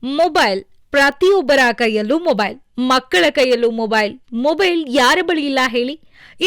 Mobile ಪ್ರತಿಯೊಬ್ಬರ ಕೈಯಲ್ಲೂ mobile, ಮಕ್ಕಳ ಕೈಯಲ್ಲೂ mobile. Mobile ಯಾರ ಬಳಿ ಇಲ್ಲ ಹೇಳಿ?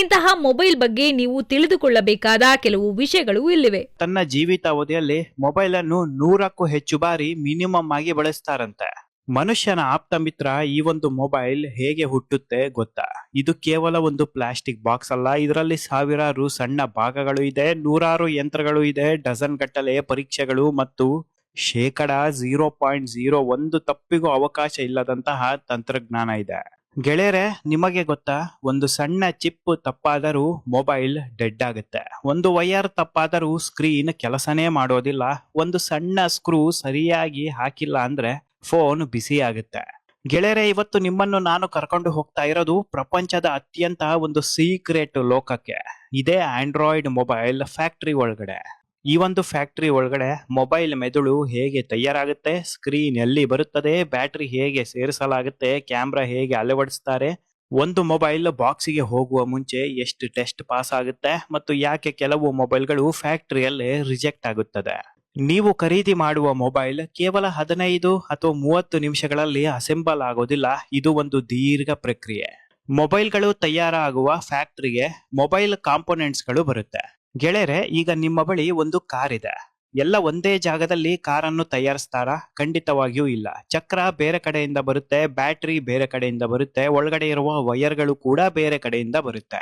ಇಂತಹ ಮೊಬೈಲ್ ಬಗ್ಗೆ ನೀವು ತಿಳಿದುಕೊಳ್ಳಬೇಕಾದ ಕೆಲವು ವಿಷಯಗಳು ಇಲ್ಲಿವೆ. ತನ್ನ ಜೀವಿತಾವಧಿಯಲ್ಲಿ ಮೊಬೈಲ್ ಅನ್ನು 100ಕ್ಕೂ ಹೆಚ್ಚು ಬಾರಿ ಮಿನಿಮಮ್ ಆಗಿ ಬಳಸ್ತಾರಂತೆ. ಮನುಷ್ಯನ ಆಪ್ತ ಮಿತ್ರ ಈ ಒಂದು ಮೊಬೈಲ್ ಹೇಗೆ ಹುಟ್ಟುತ್ತೆ ಗೊತ್ತಾ? ಇದು ಕೇವಲ ಒಂದು ಪ್ಲಾಸ್ಟಿಕ್ ಬಾಕ್ಸ್ ಅಲ್ಲ. ಇದರಲ್ಲಿ ಸಾವಿರಾರು ಸಣ್ಣ ಭಾಗಗಳು ಇದೆ, ನೂರಾರು ಯಂತ್ರಗಳು ಇದೆ, ಡಜನ್ ಗಟ್ಟಲೆ ಪರೀಕ್ಷೆಗಳು ಮತ್ತು ಶೇಕಡ 0.01 ತಪ್ಪಿಗೂ ಅವಕಾಶ ಇಲ್ಲದಂತಹ ತಂತ್ರಜ್ಞಾನ ಇದೆ. ಗೆಳೆಯರೆ, ನಿಮಗೆ ಗೊತ್ತಾ, ಒಂದು ಸಣ್ಣ ಚಿಪ್ ತಪ್ಪಾದರೂ ಮೊಬೈಲ್ ಡೆಡ್ ಆಗುತ್ತೆ. ಒಂದು ವೈರ್ ತಪ್ಪಾದರೂ ಸ್ಕ್ರೀನ್ ಕೆಲಸನೇ ಮಾಡೋದಿಲ್ಲ. ಒಂದು ಸಣ್ಣ ಸ್ಕ್ರೂ ಸರಿಯಾಗಿ ಹಾಕಿಲ್ಲ ಅಂದ್ರೆ ಫೋನ್ ಬಿಸಿ ಆಗುತ್ತೆ. ಗೆಳೆಯರೆ, ಇವತ್ತು ನಿಮ್ಮನ್ನು ನಾನು ಕರ್ಕೊಂಡು ಹೋಗ್ತಾ ಇರೋದು ಪ್ರಪಂಚದ ಅತ್ಯಂತ ಒಂದು ಸೀಕ್ರೆಟ್ ಲೋಕಕ್ಕೆ. ಇದೇ ಆಂಡ್ರಾಯ್ಡ್ ಮೊಬೈಲ್ ಫ್ಯಾಕ್ಟರಿ ಒಳಗಡೆ. ಈ ಒಂದು ಫ್ಯಾಕ್ಟರಿ ಒಳಗಡೆ ಮೊಬೈಲ್ ಮೆದುಳು ಹೇಗೆ ತಯಾರಾಗುತ್ತೆ, ಸ್ಕ್ರೀನ್ ಎಲ್ಲಿ ಬರುತ್ತದೆ, ಬ್ಯಾಟರಿ ಹೇಗೆ ಸೇರಿಸಲಾಗುತ್ತೆ, ಕ್ಯಾಮ್ರಾ ಹೇಗೆ ಅಳವಡಿಸ್ತಾರೆ, ಒಂದು ಮೊಬೈಲ್ ಬಾಕ್ಸಿಗೆ ಹೋಗುವ ಮುಂಚೆ ಎಷ್ಟು ಟೆಸ್ಟ್ ಪಾಸ್ ಆಗುತ್ತೆ ಮತ್ತು ಯಾಕೆ ಕೆಲವು ಮೊಬೈಲ್ಗಳು ಫ್ಯಾಕ್ಟರಿಯಲ್ಲೇ ರಿಜೆಕ್ಟ್ ಆಗುತ್ತದೆ. ನೀವು ಖರೀದಿ ಮಾಡುವ ಮೊಬೈಲ್ ಕೇವಲ 15 ಅಥವಾ 30 ನಿಮಿಷಗಳಲ್ಲಿ ಅಸೆಂಬಲ್ ಆಗೋದಿಲ್ಲ. ಇದು ಒಂದು ದೀರ್ಘ ಪ್ರಕ್ರಿಯೆ. ಮೊಬೈಲ್ಗಳು ತಯಾರಾಗುವ ಫ್ಯಾಕ್ಟರಿಗೆ ಮೊಬೈಲ್ ಕಾಂಪೋನೆಂಟ್ಸ್ಗಳು ಬರುತ್ತೆ. ಗೆಳೆಯರೆ, ಈಗ ನಿಮ್ಮ ಬಳಿ ಒಂದು ಕಾರ್ ಇದೆ. ಎಲ್ಲ ಒಂದೇ ಜಾಗದಲ್ಲಿ ಕಾರನ್ನು ತಯಾರಿಸ್ತಾರಾ? ಖಂಡಿತವಾಗಿಯೂ ಇಲ್ಲ. ಚಕ್ರ ಬೇರೆ ಕಡೆಯಿಂದ ಬರುತ್ತೆ, ಬ್ಯಾಟರಿ ಬೇರೆ ಕಡೆಯಿಂದ ಬರುತ್ತೆ, ಒಳಗಡೆ ಇರುವ ವೈರ್ಗಳು ಕೂಡ ಬೇರೆ ಕಡೆಯಿಂದ ಬರುತ್ತೆ.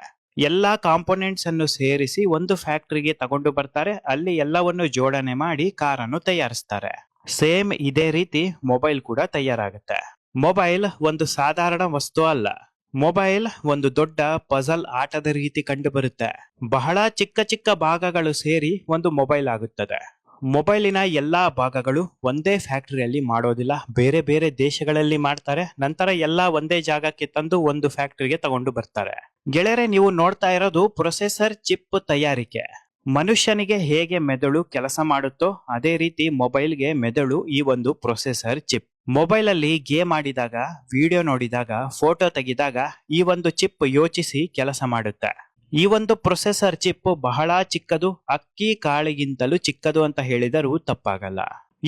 ಎಲ್ಲಾ ಕಾಂಪೋನೆಂಟ್ಸ್ ಅನ್ನು ಸೇರಿಸಿ ಒಂದು ಫ್ಯಾಕ್ಟರಿಗೆ ತಗೊಂಡು ಬರ್ತಾರೆ. ಅಲ್ಲಿ ಎಲ್ಲವನ್ನು ಜೋಡಣೆ ಮಾಡಿ ಕಾರನ್ನು ತಯಾರಿಸ್ತಾರೆ. ಸೇಮ್ ಇದೇ ರೀತಿ ಮೊಬೈಲ್ ಕೂಡ ತಯಾರಾಗುತ್ತೆ. ಮೊಬೈಲ್ ಒಂದು ಸಾಧಾರಣ ವಸ್ತು ಅಲ್ಲ. ಮೊಬೈಲ್ ಒಂದು ದೊಡ್ಡ ಪಜಲ್ ಆಟದ ರೀತಿ ಕಂಡು ಬರುತ್ತೆ. ಬಹಳ ಚಿಕ್ಕ ಚಿಕ್ಕ ಭಾಗಗಳು ಸೇರಿ ಒಂದು ಮೊಬೈಲ್ ಆಗುತ್ತದೆ. ಮೊಬೈಲಿನ ಎಲ್ಲಾ ಭಾಗಗಳು ಒಂದೇ ಫ್ಯಾಕ್ಟರಿಯಲ್ಲಿ ಮಾಡೋದಿಲ್ಲ, ಬೇರೆ ಬೇರೆ ದೇಶಗಳಲ್ಲಿ ಮಾಡ್ತಾರೆ. ನಂತರ ಎಲ್ಲಾ ಒಂದೇ ಜಾಗಕ್ಕೆ ತಂದು ಒಂದು ಫ್ಯಾಕ್ಟರಿಗೆ ತಗೊಂಡು ಬರ್ತಾರೆ. ಗೆಳೆಯರೆ, ನೀವು ನೋಡ್ತಾ ಇರೋದು ಪ್ರೊಸೆಸರ್ ಚಿಪ್ ತಯಾರಿಕೆ. ಮನುಷ್ಯನಿಗೆ ಹೇಗೆ ಮೆದುಳು ಕೆಲಸ ಮಾಡುತ್ತೋ ಅದೇ ರೀತಿ ಮೊಬೈಲ್ಗೆ ಮೆದುಳು ಈ ಒಂದು ಪ್ರೊಸೆಸರ್ ಚಿಪ್. ಮೊಬೈಲ್ ಅಲ್ಲಿ ಗೇಮ್ ಆಡಿದಾಗ, ವಿಡಿಯೋ ನೋಡಿದಾಗ, ಫೋಟೋ ತೆಗೆದಾಗ ಈ ಒಂದು ಚಿಪ್ ಯೋಚಿಸಿ ಕೆಲಸ ಮಾಡುತ್ತೆ. ಈ ಒಂದು ಪ್ರೊಸೆಸರ್ ಚಿಪ್ ಬಹಳ ಚಿಕ್ಕದು, ಅಕ್ಕಿ ಕಾಳಿಗಿಂತಲೂ ಚಿಕ್ಕದು ಅಂತ ಹೇಳಿದರೂ ತಪ್ಪಾಗಲ್ಲ.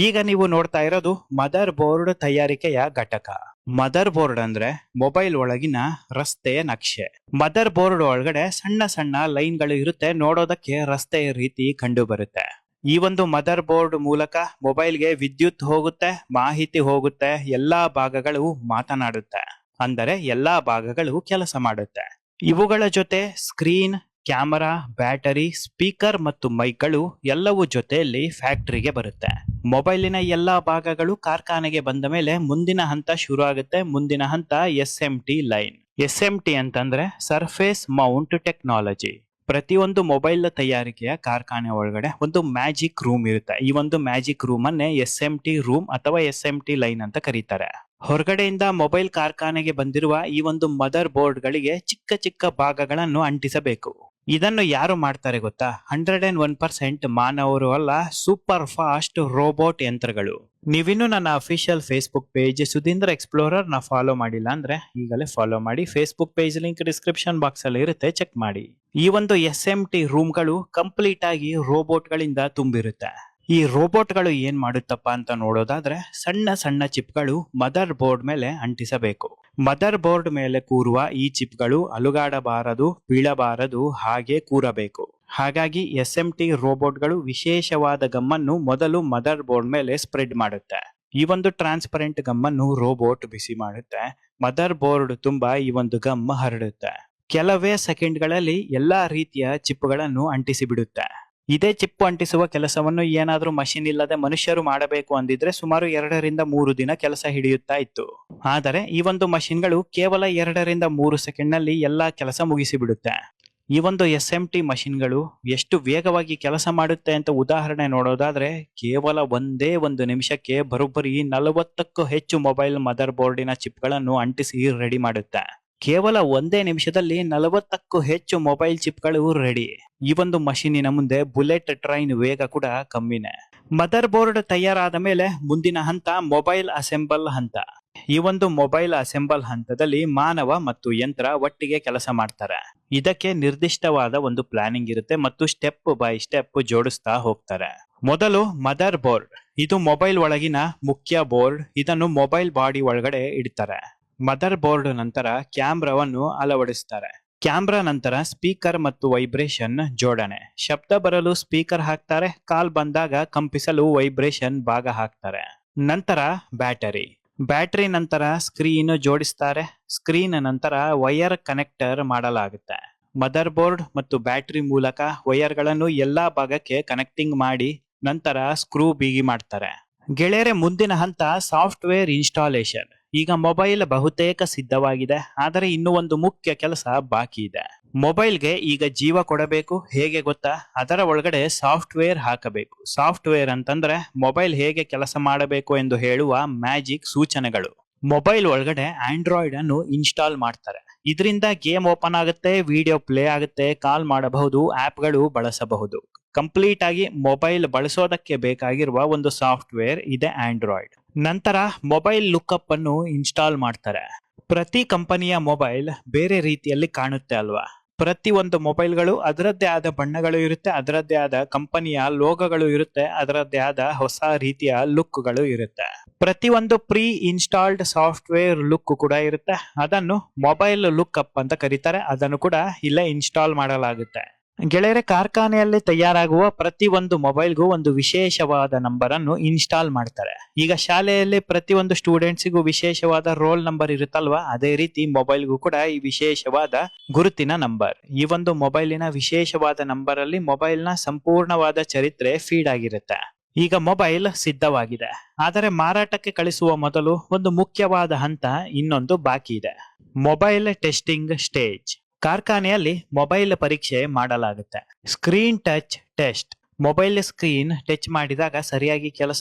ಈಗ ನೀವು ನೋಡ್ತಾ ಇರೋದು ಮದರ್ ಬೋರ್ಡ್ ತಯಾರಿಕೆಯ ಘಟಕ. ಮದರ್ ಬೋರ್ಡ್ ಅಂದ್ರೆ ಮೊಬೈಲ್ ಒಳಗಿನ ರಸ್ತೆಯ ನಕ್ಷೆ. ಮದರ್ ಬೋರ್ಡ್ ಒಳಗಡೆ ಸಣ್ಣ ಸಣ್ಣ ಲೈನ್ಗಳು ಇರುತ್ತೆ, ನೋಡೋದಕ್ಕೆ ರಸ್ತೆಯ ರೀತಿ ಕಂಡು ಬರುತ್ತೆ. ಈ ಒಂದು ಮದರ್ ಬೋರ್ಡ್ ಮೂಲಕ ಮೊಬೈಲ್ಗೆ ವಿದ್ಯುತ್ ಹೋಗುತ್ತೆ, ಮಾಹಿತಿ ಹೋಗುತ್ತೆ, ಎಲ್ಲಾ ಭಾಗಗಳು ಮಾತನಾಡುತ್ತೆ. ಅಂದರೆ ಎಲ್ಲಾ ಭಾಗಗಳು ಕೆಲಸ ಮಾಡುತ್ತೆ. ಇವುಗಳ ಜೊತೆ ಸ್ಕ್ರೀನ್, ಕ್ಯಾಮರಾ, ಬ್ಯಾಟರಿ, ಸ್ಪೀಕರ್ ಮತ್ತು ಮೈಕ್ಗಳು ಎಲ್ಲವೂ ಜೊತೆಯಲ್ಲಿ ಫ್ಯಾಕ್ಟರಿಗೆ ಬರುತ್ತೆ. ಮೊಬೈಲಿನ ಎಲ್ಲಾ ಭಾಗಗಳು ಕಾರ್ಖಾನೆಗೆ ಬಂದ ಮೇಲೆ ಮುಂದಿನ ಹಂತ ಶುರು ಆಗುತ್ತೆ. ಮುಂದಿನ ಹಂತ SMT ಲೈನ್. SMT ಅಂತಂದ್ರೆ ಸರ್ಫೇಸ್ ಮೌಂಟ್ ಟೆಕ್ನಾಲಜಿ. ಪ್ರತಿಯೊಂದು ಮೊಬೈಲ್ ತಯಾರಿಕೆಯ ಕಾರ್ಖಾನೆ ಒಳಗಡೆ ಒಂದು ಮ್ಯಾಜಿಕ್ ರೂಮ್ ಇರುತ್ತೆ. ಈ ಒಂದು ಮ್ಯಾಜಿಕ್ ರೂಮ್ ಅನ್ನೇ SMT ರೂಮ್ ಅಥವಾ SMT ಲೈನ್ ಅಂತ ಕರೀತಾರೆ. ಹೊರಗಡೆಯಿಂದ ಮೊಬೈಲ್ ಕಾರ್ಖಾನೆಗೆ ಬಂದಿರುವ ಈ ಒಂದು ಮದರ್ ಬೋರ್ಡ್ ಗಳಿಗೆ ಚಿಕ್ಕ ಚಿಕ್ಕ ಭಾಗಗಳನ್ನು ಅಂಟಿಸಬೇಕು. ಇದನ್ನು ಯಾರು ಮಾಡ್ತಾರೆ ಗೊತ್ತಾ? 101% ಮಾನವರು ಅಲ್ಲ, ಸೂಪರ್ ಫಾಸ್ಟ್ ರೋಬೋಟ್ ಯಂತ್ರಗಳು. ನೀವಿನ್ನು ನನ್ನ official Facebook page Sudheendra explorer ನ ಫಾಲೋ ಮಾಡಿಲ್ಲ ಅಂದ್ರೆ ಈಗಲೇ ಫಾಲೋ ಮಾಡಿ. Facebook page link description box ಅಲ್ಲಿ ಇರುತ್ತೆ, ಚೆಕ್ ಮಾಡಿ. ಈ ಒಂದು SMT ರೂಮ್ಗಳು ಕಂಪ್ಲೀಟ್ ಆಗಿ ರೋಬೋಟ್ ಗಳಿಂದ ತುಂಬಿರುತ್ತೆ. ಈ ರೋಬೋಟ್ ಗಳು ಏನ್ ಮಾಡುತ್ತಪ್ಪ ಅಂತ ನೋಡೋದಾದ್ರೆ, ಸಣ್ಣ ಸಣ್ಣ ಚಿಪ್ಗಳು ಮದರ್ ಬೋರ್ಡ್ ಮೇಲೆ ಅಂಟಿಸಬೇಕು. ಮದರ್ ಬೋರ್ಡ್ ಮೇಲೆ ಕೂರುವ ಈ ಚಿಪ್ಗಳು ಅಲುಗಾಡಬಾರದು, ಬೀಳಬಾರದು, ಹಾಗೆ ಕೂರಬೇಕು. ಹಾಗಾಗಿ SMT ರೋಬೋಟ್ಗಳು ವಿಶೇಷವಾದ ಗಮ್ಮನ್ನು ಮೊದಲು ಮದರ್ ಬೋರ್ಡ್ ಮೇಲೆ ಸ್ಪ್ರೆಡ್ ಮಾಡುತ್ತೆ. ಈ ಒಂದು ಟ್ರಾನ್ಸ್ಪರೆಂಟ್ ಗಮ್ಮನ್ನು ರೋಬೋಟ್ ಬಿಸಿ ಮಾಡುತ್ತೆ. ಮದರ್ ಬೋರ್ಡ್ ತುಂಬಾ ಈ ಒಂದು ಗಮ್ ಹರಡುತ್ತೆ. ಕೆಲವೇ ಸೆಕೆಂಡ್ಗಳಲ್ಲಿ ಎಲ್ಲಾ ರೀತಿಯ ಚಿಪ್ಗಳನ್ನು ಅಂಟಿಸಿ ಬಿಡುತ್ತೆ. ಇದೇ ಚಿಪ್ಪು ಅಂಟಿಸುವ ಕೆಲಸವನ್ನು ಏನಾದ್ರೂ ಮಷಿನ್ ಇಲ್ಲದೆ ಮನುಷ್ಯರು ಮಾಡಬೇಕು ಅಂದಿದ್ರೆ ಸುಮಾರು 2 ರಿಂದ 3 ದಿನ ಕೆಲಸ ಹಿಡಿಯುತ್ತಾ ಇತ್ತು. ಆದರೆ ಈ ಒಂದು ಮಷಿನ್ಗಳು ಕೇವಲ 2 ರಿಂದ 3 ಸೆಕೆಂಡ್ ನಲ್ಲಿ ಎಲ್ಲಾ ಕೆಲಸ ಮುಗಿಸಿ ಬಿಡುತ್ತೆ. ಈ ಒಂದು SMT ಮಷಿನ್ಗಳು ಎಷ್ಟು ವೇಗವಾಗಿ ಕೆಲಸ ಮಾಡುತ್ತೆ ಅಂತ ಉದಾಹರಣೆ ನೋಡೋದಾದ್ರೆ, ಕೇವಲ ಒಂದೇ ಒಂದು ನಿಮಿಷಕ್ಕೆ ಬರೋಬ್ಬರಿ 40ಕ್ಕೂ ಹೆಚ್ಚು ಮೊಬೈಲ್ ಮದರ್ ಬೋರ್ಡಿನ ಚಿಪ್ಗಳನ್ನು ಅಂಟಿಸಿ ರೆಡಿ ಮಾಡುತ್ತೆ. ಕೇವಲ ಒಂದೇ ನಿಮಿಷದಲ್ಲಿ 40ಕ್ಕೂ ಹೆಚ್ಚು ಮೊಬೈಲ್ ಚಿಪ್ಗಳು ರೆಡಿ. ಈ ಒಂದು ಮಷೀನಿನ ಮುಂದೆ ಬುಲೆಟ್ ಟ್ರೈನ್ ವೇಗ ಕೂಡ ಕಮ್ಮಿನೇ. ಮದರ್ ಬೋರ್ಡ್ ತಯಾರಾದ ಮೇಲೆ ಮುಂದಿನ ಹಂತ ಮೊಬೈಲ್ ಅಸೆಂಬಲ್ ಹಂತ. ಈ ಒಂದು ಮೊಬೈಲ್ ಅಸೆಂಬಲ್ ಹಂತದಲ್ಲಿ ಮಾನವ ಮತ್ತು ಯಂತ್ರ ಒಟ್ಟಿಗೆ ಕೆಲಸ ಮಾಡ್ತಾರೆ. ಇದಕ್ಕೆ ನಿರ್ದಿಷ್ಟವಾದ ಒಂದು ಪ್ಲಾನಿಂಗ್ ಇರುತ್ತೆ ಮತ್ತು ಸ್ಟೆಪ್ ಬೈ ಸ್ಟೆಪ್ ಜೋಡಿಸ್ತಾ ಹೋಗ್ತಾರೆ. ಮೊದಲು ಮದರ್ ಬೋರ್ಡ್. ಇದು ಮೊಬೈಲ್ ಒಳಗಿನ ಮುಖ್ಯ ಬೋರ್ಡ್. ಇದನ್ನು ಮೊಬೈಲ್ ಬಾಡಿ ಒಳಗಡೆ ಇಡ್ತಾರೆ. ಮದರ್ ಬೋರ್ಡ್ ನಂತರ ಕ್ಯಾಮ್ರಾವನ್ನು ಅಳವಡಿಸ್ತಾರೆ. ಕ್ಯಾಮ್ರಾ ನಂತರ ಸ್ಪೀಕರ್ ಮತ್ತು ವೈಬ್ರೇಷನ್ ಜೋಡಣೆ. ಶಬ್ದ ಬರಲು ಸ್ಪೀಕರ್ ಹಾಕ್ತಾರೆ, ಕಾಲ್ ಬಂದಾಗ ಕಂಪಿಸಲು ವೈಬ್ರೇಷನ್ ಭಾಗ ಹಾಕ್ತಾರೆ. ನಂತರ ಬ್ಯಾಟರಿ ನಂತರ ಸ್ಕ್ರೀನ್ ಜೋಡಿಸ್ತಾರೆ. ಸ್ಕ್ರೀನ್ ನಂತರ ವೈರ್ ಕನೆಕ್ಟರ್ ಮಾಡಲಾಗುತ್ತೆ. ಮದರ್ ಬೋರ್ಡ್ ಮತ್ತು ಬ್ಯಾಟರಿ ಮೂಲಕ ವೈರ್ಗಳನ್ನು ಎಲ್ಲಾ ಭಾಗಕ್ಕೆ ಕನೆಕ್ಟಿಂಗ್ ಮಾಡಿ ನಂತರ ಸ್ಕ್ರೂ ಬಿಗಿ ಮಾಡ್ತಾರೆ. ಗೆಳೆಯರೆ, ಮುಂದಿನ ಹಂತ ಸಾಫ್ಟ್ವೇರ್ ಇನ್ಸ್ಟಾಲೇಷನ್. ಈಗ ಮೊಬೈಲ್ ಬಹುತೇಕ ಸಿದ್ಧವಾಗಿದೆ, ಆದರೆ ಇನ್ನೂ ಒಂದು ಮುಖ್ಯ ಕೆಲಸ ಬಾಕಿ ಇದೆ. ಮೊಬೈಲ್ಗೆ ಈಗ ಜೀವ ಕೊಡಬೇಕು. ಹೇಗೆ ಗೊತ್ತಾ? ಅದರ ಒಳಗಡೆ ಸಾಫ್ಟ್ವೇರ್ ಹಾಕಬೇಕು. ಸಾಫ್ಟ್ವೇರ್ ಅಂತಂದ್ರೆ ಮೊಬೈಲ್ ಹೇಗೆ ಕೆಲಸ ಮಾಡಬೇಕು ಎಂದು ಹೇಳುವ ಮ್ಯಾಜಿಕ್ ಸೂಚನೆಗಳು. ಮೊಬೈಲ್ ಒಳಗಡೆ ಆಂಡ್ರಾಯ್ಡ್ ಅನ್ನು ಇನ್ಸ್ಟಾಲ್ ಮಾಡ್ತಾರೆ. ಇದರಿಂದ ಗೇಮ್ ಓಪನ್ ಆಗುತ್ತೆ, ವಿಡಿಯೋ ಪ್ಲೇ ಆಗುತ್ತೆ, ಕಾಲ್ ಮಾಡಬಹುದು, ಆಪ್ಗಳು ಬಳಸಬಹುದು. ಕಂಪ್ಲೀಟ್ ಆಗಿ ಮೊಬೈಲ್ ಬಳಸೋದಕ್ಕೆ ಬೇಕಾಗಿರುವ ಒಂದು ಸಾಫ್ಟ್ವೇರ್ ಇದೆ ಆಂಡ್ರಾಯ್ಡ್. ನಂತರ ಮೊಬೈಲ್ ಲುಕ್ಅಪ್ ಅನ್ನು ಇನ್ಸ್ಟಾಲ್ ಮಾಡ್ತಾರೆ. ಪ್ರತಿ ಕಂಪನಿಯ ಮೊಬೈಲ್ ಬೇರೆ ರೀತಿಯಲ್ಲಿ ಕಾಣುತ್ತೆ ಅಲ್ವಾ? ಪ್ರತಿ ಒಂದು ಮೊಬೈಲ್ಗಳು ಅದರದ್ದೇ ಆದ ಬಣ್ಣಗಳು ಇರುತ್ತೆ, ಅದರದ್ದೇ ಆದ ಕಂಪನಿಯ ಲೋಗೋಗಳು ಇರುತ್ತೆ, ಅದರದ್ದೇ ಆದ ಹೊಸ ರೀತಿಯ ಲುಕ್ಗಳು ಇರುತ್ತೆ. ಪ್ರತಿಯೊಂದು ಪ್ರೀ ಇನ್ಸ್ಟಾಲ್ಡ್ ಸಾಫ್ಟ್ವೇರ್ ಲುಕ್ ಕೂಡ ಇರುತ್ತೆ. ಅದನ್ನು ಮೊಬೈಲ್ ಲುಕ್ಅಪ್ ಅಂತ ಕರೀತಾರೆ. ಅದನ್ನು ಕೂಡ ಇಲ್ಲೇ ಇನ್ಸ್ಟಾಲ್ ಮಾಡಲಾಗುತ್ತೆ. ಗೆಳೆಯರೆ, ಕಾರ್ಖಾನೆಯಲ್ಲಿ ತಯಾರಾಗುವ ಪ್ರತಿ ಒಂದು ಮೊಬೈಲ್ಗೂ ಒಂದು ವಿಶೇಷವಾದ ನಂಬರ್ ಅನ್ನು ಇನ್ಸ್ಟಾಲ್ ಮಾಡ್ತಾರೆ. ಈಗ ಶಾಲೆಯಲ್ಲಿ ಪ್ರತಿಯೊಂದು ಸ್ಟೂಡೆಂಟ್ಸಿಗೂ ವಿಶೇಷವಾದ ರೋಲ್ ನಂಬರ್ ಇರುತ್ತಲ್ವಾ? ಅದೇ ರೀತಿ ಮೊಬೈಲ್ಗೂ ಕೂಡ ಈ ವಿಶೇಷವಾದ ಗುರುತಿನ ನಂಬರ್. ಈ ಒಂದು ಮೊಬೈಲಿನ ವಿಶೇಷವಾದ ನಂಬರ್ ಅಲ್ಲಿ ಮೊಬೈಲ್ನ ಸಂಪೂರ್ಣವಾದ ಚರಿತ್ರೆ ಫೀಡ್ ಆಗಿರುತ್ತೆ. ಈಗ ಮೊಬೈಲ್ ಸಿದ್ಧವಾಗಿದೆ, ಆದರೆ ಮಾರಾಟಕ್ಕೆ ಕಳಿಸುವ ಮೊದಲು ಒಂದು ಮುಖ್ಯವಾದ ಹಂತ ಇನ್ನೊಂದು ಬಾಕಿ ಇದೆ. Mobile testing stage. ಕಾರ್ಖಾನೆಯಲ್ಲಿ ಮೊಬೈಲ್ ಪರೀಕ್ಷೆ ಮಾಡಲಾಗುತ್ತೆ. Screen touch test. Mobile screen touch ಮಾಡಿದಾಗ ಸರಿಯಾಗಿ ಕೆಲಸ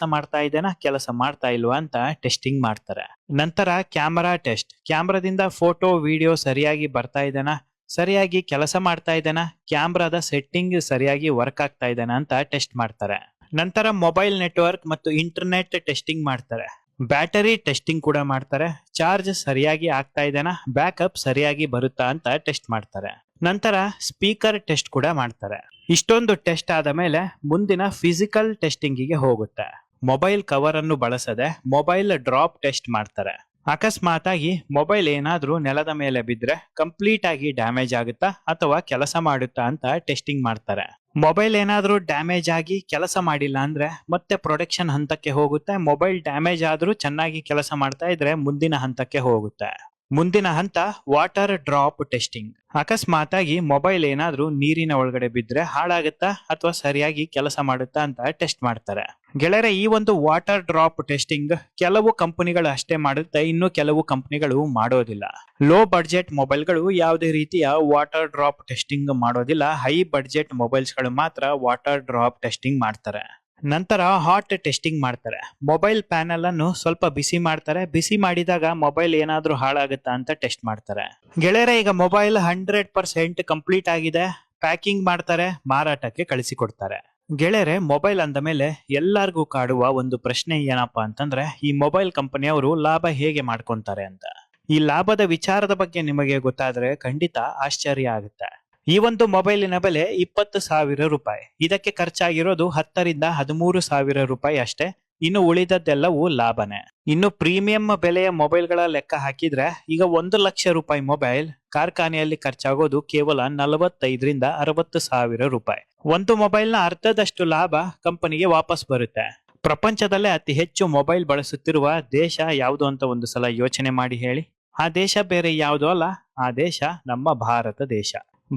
ಮಾಡ್ತಾ ಇಲ್ವಾ ಅಂತ ಟೆಸ್ಟಿಂಗ್ ಮಾಡ್ತಾರೆ. ನಂತರ ಕ್ಯಾಮರಾ ಟೆಸ್ಟ್. ಕ್ಯಾಮ್ರಾದಿಂದ ಫೋಟೋ ವಿಡಿಯೋ ಸರಿಯಾಗಿ ಬರ್ತಾ ಇದೆನಾ, ಸರಿಯಾಗಿ ಕೆಲಸ ಮಾಡ್ತಾ ಇದೆನಾ, ಕ್ಯಾಮ್ರಾದ ಸೆಟ್ಟಿಂಗ್ ಸರಿಯಾಗಿ ವರ್ಕ್ ಆಗ್ತಾ ಇದೆನಾ ಅಂತ ಟೆಸ್ಟ್ ಮಾಡ್ತಾರೆ. ನಂತರ ಮೊಬೈಲ್ ನೆಟ್ವರ್ಕ್ ಮತ್ತು ಇಂಟರ್ನೆಟ್ ಟೆಸ್ಟಿಂಗ್ ಮಾಡ್ತಾರೆ. ಬ್ಯಾಟರಿ ಟೆಸ್ಟಿಂಗ್ ಕೂಡ ಮಾಡ್ತಾರೆ. ಚಾರ್ಜ್ ಸರಿಯಾಗಿ ಆಗ್ತಾ ಇದೆನಾ, ಬ್ಯಾಕಪ್ ಸರಿಯಾಗಿ ಬರುತ್ತಾ ಅಂತ ಟೆಸ್ಟ್ ಮಾಡ್ತಾರೆ. ನಂತರ ಸ್ಪೀಕರ್ ಟೆಸ್ಟ್ ಕೂಡ ಮಾಡ್ತಾರೆ. ಇಷ್ಟೊಂದು ಟೆಸ್ಟ್ ಆದ ಮೇಲೆ ಮುಂದಿನ ಫಿಸಿಕಲ್ ಟೆಸ್ಟಿಂಗಿಗೆ ಹೋಗುತ್ತೆ. ಮೊಬೈಲ್ ಕವರ್ ಅನ್ನು ಬಳಸದೆ ಮೊಬೈಲ್ ಡ್ರಾಪ್ ಟೆಸ್ಟ್ ಮಾಡ್ತಾರೆ. ಅಕಸ್ಮಾತ್ ಆಗಿ ಮೊಬೈಲ್ ಏನಾದ್ರೂ ನೆಲದ ಮೇಲೆ ಬಿದ್ರೆ ಕಂಪ್ಲೀಟ್ ಆಗಿ ಡ್ಯಾಮೇಜ್ ಆಗುತ್ತಾ ಅಥವಾ ಕೆಲಸ ಮಾಡುತ್ತಾ ಅಂತ ಟೆಸ್ಟಿಂಗ್ ಮಾಡ್ತಾರೆ. ಮೊಬೈಲ್ ಏನಾದ್ರೂ ಡ್ಯಾಮೇಜ್ ಆಗಿ ಕೆಲಸ ಮಾಡಿಲ್ಲ ಅಂದ್ರೆ ಮತ್ತೆ ಪ್ರೊಡಕ್ಷನ್ ಹಂತಕ್ಕೆ ಹೋಗುತ್ತೆ. ಮೊಬೈಲ್ ಡ್ಯಾಮೇಜ್ ಆದ್ರೂ ಚೆನ್ನಾಗಿ ಕೆಲಸ ಮಾಡ್ತಾ ಇದ್ರೆ ಮುಂದಿನ ಹಂತಕ್ಕೆ ಹೋಗುತ್ತೆ. ಮುಂದಿನ ಹಂತ ವಾಟರ್ ಡ್ರಾಪ್ ಟೆಸ್ಟಿಂಗ್. ಅಕಸ್ಮಾತ್ ಆಗಿ ಮೊಬೈಲ್ ಏನಾದ್ರೂ ನೀರಿನ ಒಳಗಡೆ ಬಿದ್ರೆ ಹಾಳಾಗುತ್ತಾ ಅಥವಾ ಸರಿಯಾಗಿ ಕೆಲಸ ಮಾಡುತ್ತಾ ಅಂತ ಟೆಸ್ಟ್ ಮಾಡ್ತಾರೆ. ಗೆಳೆಯರೆ, ಈ ಒಂದು ವಾಟರ್ ಡ್ರಾಪ್ ಟೆಸ್ಟಿಂಗ್ ಕೆಲವು ಕಂಪನಿಗಳು ಅಷ್ಟೇ ಮಾಡುತ್ತೆ, ಇನ್ನು ಕೆಲವು ಕಂಪನಿಗಳು ಮಾಡೋದಿಲ್ಲ. ಲೋ ಬಡ್ಜೆಟ್ ಮೊಬೈಲ್ಗಳು ಯಾವುದೇ ರೀತಿಯ ವಾಟರ್ ಡ್ರಾಪ್ ಟೆಸ್ಟಿಂಗ್ ಮಾಡೋದಿಲ್ಲ. ಹೈ ಬಡ್ಜೆಟ್ ಮೊಬೈಲ್ಸ್ ಗಳು ಮಾತ್ರ ವಾಟರ್ ಡ್ರಾಪ್ ಟೆಸ್ಟಿಂಗ್ ಮಾಡ್ತಾರೆ. ನಂತರ ಹಾಟ್ ಟೆಸ್ಟಿಂಗ್ ಮಾಡ್ತಾರೆ. ಮೊಬೈಲ್ ಪ್ಯಾನೆಲ್ ಅನ್ನು ಸ್ವಲ್ಪ ಬಿಸಿ ಮಾಡ್ತಾರೆ. ಬಿಸಿ ಮಾಡಿದಾಗ ಮೊಬೈಲ್ ಏನಾದ್ರೂ ಹಾಳಾಗುತ್ತಾ ಅಂತ ಟೆಸ್ಟ್ ಮಾಡ್ತಾರೆ. ಗೆಳೆಯರೆ, ಈಗ ಮೊಬೈಲ್ 100% ಕಂಪ್ಲೀಟ್ ಆಗಿದೆ. ಪ್ಯಾಕಿಂಗ್ ಮಾಡ್ತಾರೆ, ಮಾರಾಟಕ್ಕೆ ಕಳಿಸಿಕೊಡ್ತಾರೆ. ಗೆಳೆಯರೆ, ಮೊಬೈಲ್ ಅಂದ ಮೇಲೆ ಎಲ್ಲರಿಗೂ ಕಾಡುವ ಒಂದು ಪ್ರಶ್ನೆ ಏನಪ್ಪಾ ಅಂತಂದ್ರೆ, ಈ ಮೊಬೈಲ್ ಕಂಪನಿಯವರು ಲಾಭ ಹೇಗೆ ಮಾಡ್ಕೊಂತಾರೆ ಅಂತ. ಈ ಲಾಭದ ವಿಚಾರದ ಬಗ್ಗೆ ನಿಮಗೆ ಗೊತ್ತಾದ್ರೆ ಖಂಡಿತ ಆಶ್ಚರ್ಯ ಆಗುತ್ತೆ. ಈ ಒಂದು ಮೊಬೈಲಿನ ಬೆಲೆ 20,000 ರೂಪಾಯಿ. ಇದಕ್ಕೆ ಖರ್ಚಾಗಿರೋದು 10,000 ರಿಂದ 13,000 ರೂಪಾಯಿ ಅಷ್ಟೇ. ಇನ್ನು ಉಳಿದದ್ದೆಲ್ಲವೂ ಲಾಭನೇ. ಇನ್ನು ಪ್ರೀಮಿಯಂ ಬೆಲೆಯ ಮೊಬೈಲ್ಗಳ ಲೆಕ್ಕ ಹಾಕಿದ್ರೆ ಈಗ 1 ಲಕ್ಷ ರೂಪಾಯಿ ಮೊಬೈಲ್ ಕಾರ್ಖಾನೆಯಲ್ಲಿ ಖರ್ಚಾಗೋದು ಕೇವಲ 45,000 ರಿಂದ 60,000 ರೂಪಾಯಿ. ಒಂದು ಮೊಬೈಲ್ನ ಅರ್ಧದಷ್ಟು ಲಾಭ ಕಂಪನಿಗೆ ವಾಪಸ್ ಬರುತ್ತೆ. ಪ್ರಪಂಚದಲ್ಲೇ ಅತಿ ಹೆಚ್ಚು ಮೊಬೈಲ್ ಬಳಸುತ್ತಿರುವ ದೇಶ ಯಾವುದು ಅಂತ ಒಂದು ಸಲ ಯೋಚನೆ ಮಾಡಿ ಹೇಳಿ. ಆ ದೇಶ ಬೇರೆ ಯಾವುದೂ ಅಲ್ಲ, ಆ ದೇಶ ನಮ್ಮ ಭಾರತ ದೇಶ.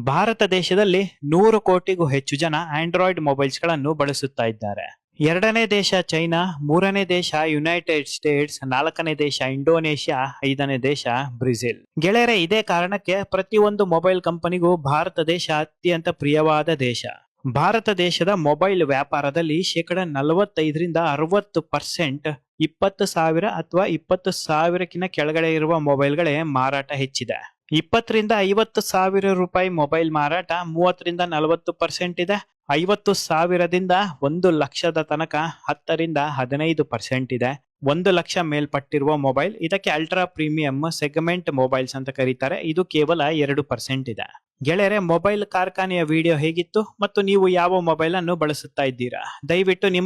ಭಾರತ ದೇಶದಲ್ಲಿ 100 ಕೋಟಿಗೂ ಹೆಚ್ಚು ಜನ ಆಂಡ್ರಾಯ್ಡ್ ಮೊಬೈಲ್ಸ್ ಗಳನ್ನು ಬಳಸುತ್ತಾ ಇದ್ದಾರೆ. 2ನೇ ದೇಶ ಚೈನಾ, 3ನೇ ದೇಶ ಯುನೈಟೆಡ್ ಸ್ಟೇಟ್ಸ್, 4ನೇ ದೇಶ ಇಂಡೋನೇಷ್ಯಾ, 5ನೇ ದೇಶ ಬ್ರೆಜಿಲ್. ಗೆಳೆಯರೆ, ಇದೇ ಕಾರಣಕ್ಕೆ ಪ್ರತಿಯೊಂದು ಮೊಬೈಲ್ ಕಂಪನಿಗೂ ಭಾರತ ದೇಶ ಅತ್ಯಂತ ಪ್ರಿಯವಾದ ದೇಶ. ಭಾರತ ದೇಶದ ಮೊಬೈಲ್ ವ್ಯಾಪಾರದಲ್ಲಿ 45% ರಿಂದ 60% 20,000 ಅಥವಾ 20,000ಕ್ಕಿಂತ ಕೆಳಗಡೆ ಇರುವ ಮೊಬೈಲ್ಗಳೇ ಮಾರಾಟ ಹೆಚ್ಚಿದೆ. 20,000 ರಿಂದ 50,000 ರೂಪಾಯಿ ಮೊಬೈಲ್ ಮಾರಾಟ 30 ರಿಂದ 40% ಇದೆ. 50,000ದಿಂದ 1 ಲಕ್ಷದ ತನಕ 10 ರಿಂದ 15% ಇದೆ. 1 ಲಕ್ಷ ಮೇಲ್ಪಟ್ಟಿರುವ ಮೊಬೈಲ್, ಇದಕ್ಕೆ ಅಲ್ಟ್ರಾ ಪ್ರೀಮಿಯಂ ಸೆಗ್ಮೆಂಟ್ ಮೊಬೈಲ್ಸ್ ಅಂತ ಕರೀತಾರೆ, ಇದು ಕೇವಲ 2% ಇದೆ. ಗೆಳೆಯರೆ, ಮೊಬೈಲ್ ಕಾರ್ಖಾನೆಯ ವಿಡಿಯೋ ಹೇಗಿತ್ತು ಮತ್ತು ನೀವು ಯಾವ ಮೊಬೈಲ್ ಅನ್ನು ಬಳಸುತ್ತಾ ಇದ್ದೀರಾ? ದಯವಿಟ್ಟು ನಿಮ್ಮ